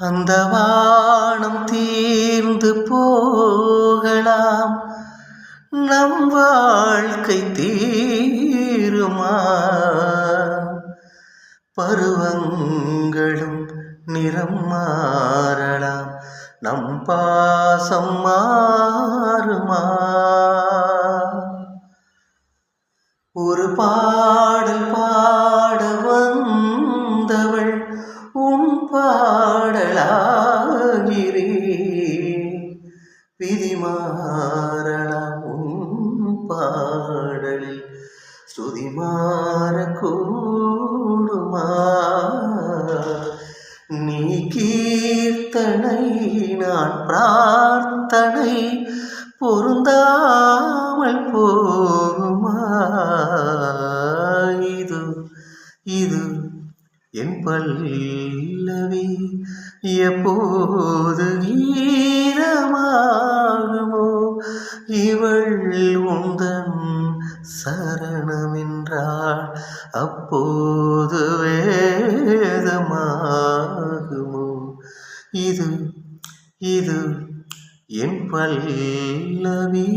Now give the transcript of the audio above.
அந்த வானம் தீர்ந்து போகலாம், நம் வாழ்க்கை தீருமா? பருவங்களும் நிறம் மாறலாம், நம் பாசம் மாறுமா? ஒரு பாடல் பாட வந்தவள் உன் பாடலாகிறே, விதி மாறலாம் உன் பாடலில் ஸ்ருதி மாறக்கூடுமா? நீ கீர்த்தனை நான் பிரார்த்தனை பொருந்தாமல் போகுமா? இது என் பல்லவி எப்போது ஈரமாகுமோ? இவள் உந்தன் சரணமென்றாள் அப்போது வேதமாகுமோ? இது என் பல்லவி.